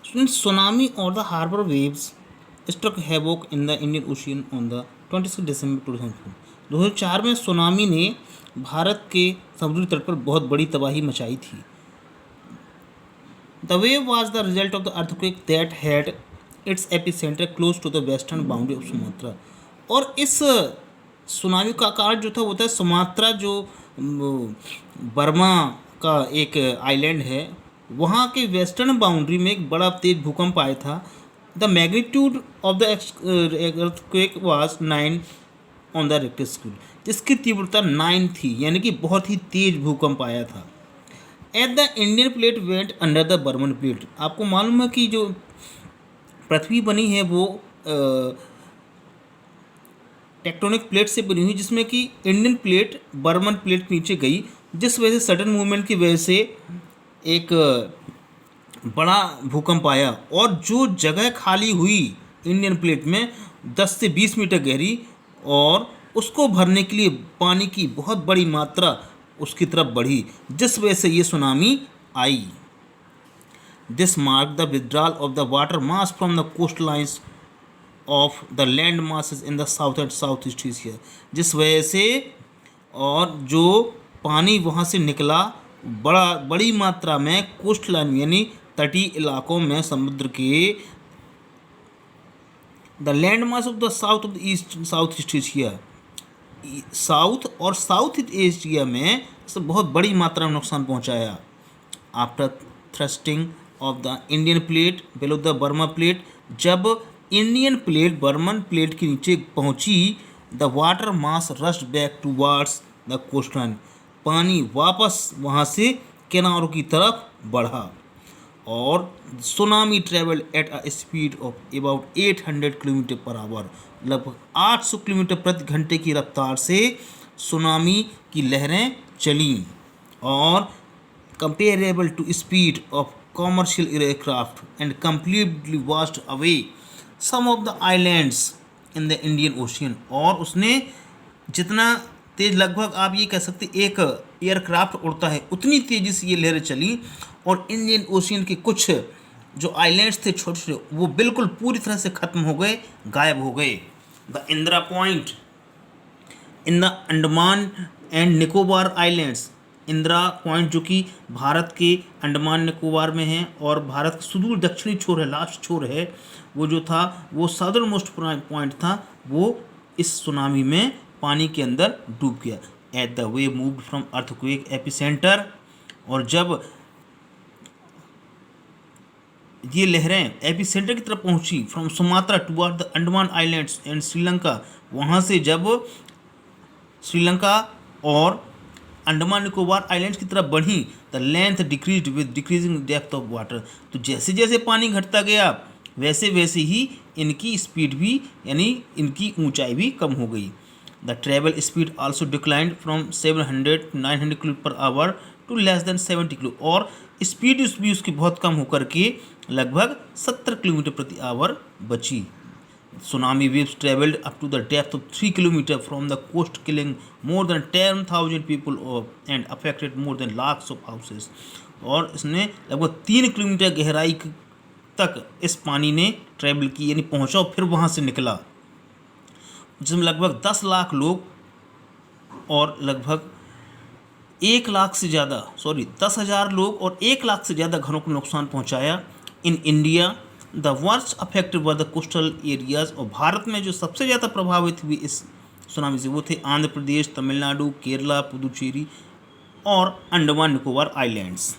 Tsunami or the harbor waves struck havoc in the Indian Ocean on the 26 December 2004। 2004 में tsunami ने भारत के समुद्री तट पर बहुत बड़ी तबाही मचाई थी। The wave was the result of the earthquake that had its epicenter close to the western boundary of Sumatra। और इस सुनामी का कारण जो था वो था सुमात्रा, जो बर्मा का एक आइलैंड है, वहाँ के वेस्टर्न बाउंड्री में एक बड़ा तेज भूकंप आया था। The magnitude of the earthquake was 9 on the Richter scale, जिसकी तीव्रता 9 थी, यानी कि बहुत ही तेज भूकंप आया था। At the Indian plate went under the Burman plate. आपको मालूम है कि जो पृथ्वी बनी है वो टेक्टोनिक प्लेट से बनी हुई, जिसमें कि इंडियन प्लेट बर्मन प्लेट नीचे गई, जिस वजह से सडन मूवमेंट की वजह से एक बड़ा भूकंप आया। और जो जगह खाली हुई इंडियन प्लेट में 10 से 20 मीटर गहरी, और उसको भरने के लिए पानी की बहुत बड़ी मात्रा उसकी तरफ बढ़ी, जिस वजह से ये सुनामी आई। This mark the withdrawal of the water mass from the coast lines of the land masses in the south and south east Asia, जिस वजह से और जो पानी वहाँ से निकला बड़ी मात्रा में कोस्ट लाइन यानी तटीय इलाकों में समुद्र के, the land mass of the south of the east south east Asia, south और साउथ ईस्ट एशिया में से बहुत बड़ी मात्रा में नुकसान पहुंचाया। After thrusting of the Indian plate below the Burma plate, जब इंडियन प्लेट बर्मन प्लेट के नीचे पहुंची, the water mass rushed back towards the coast line, पानी वापस वहाँ से किनारों की तरफ बढ़ा। और tsunami travel at a speed of about 800 kilometre per hour, लगभग 800 किलोमीटर प्रति घंटे की रफ्तार से सुनामी की लहरें चलीं, और comparable to speed of commercial aircraft and completely washed away some of the islands in the Indian ocean. और उसने जितना तेज, लगभग आप ये कह सकते एक एयरक्राफ्ट उड़ता है उतनी तेज़ी से ये लहरें चली, और इंडियन ओशियन के कुछ जो आइलैंड्स थे छोटे छोटे वो बिल्कुल पूरी तरह से ख़त्म हो गए, गायब हो गए। The Indira point in the Andaman and Nicobar islands, Indira point जो कि भारत के अंडमान निकोबार में है और भारत का सुदूर दक्षिणी छोर है, लास्ट छोर है, वो जो था वो सदर्न मोस्ट पॉइंट था, वो इस सुनामी में पानी के अंदर डूब गया। At the way moved from earthquake epicentre, और जब ये लहरें एपिसेंटर की तरफ पहुंची from Sumatra toward the Andaman islands and Sri Lanka, वहाँ से जब श्रीलंका और अंडमान निकोबार आइलैंड्स की तरफ बढ़ी, the length decreased with decreasing depth of water, तो जैसे जैसे पानी घटता गया वैसे वैसे ही इनकी स्पीड भी यानी इनकी ऊंचाई भी कम हो गई। The travel speed also declined from 700 to 900 kilo per hour to less than 70 kilo, और स्पीड भी उसकी बहुत कम होकर के लगभग 70 किलोमीटर प्रति आवर बची। Tsunami waves traveled up to the depth of 3 kilometers from the coast, killing more than 10,000 people and affected more than lakhs of houses। और इसने लगभग 3 किलोमीटर गहराई तक इस पानी ने ट्रैवल की, यानी पहुंचा और फिर वहाँ से निकला, जिसमें लगभग 10 लाख लोग और लगभग 1 लाख से ज़्यादा 10,000 लोग और 1 लाख से ज़्यादा घरों को नुकसान पहुँचाया। In India the worst affected were the coastal areas, और भारत में जो सबसे ज़्यादा प्रभावित हुए इस सुनामी से वो थे आंध्र प्रदेश, तमिलनाडु, केरला, पुदुचेरी और अंडमान निकोबार आइलैंड्स।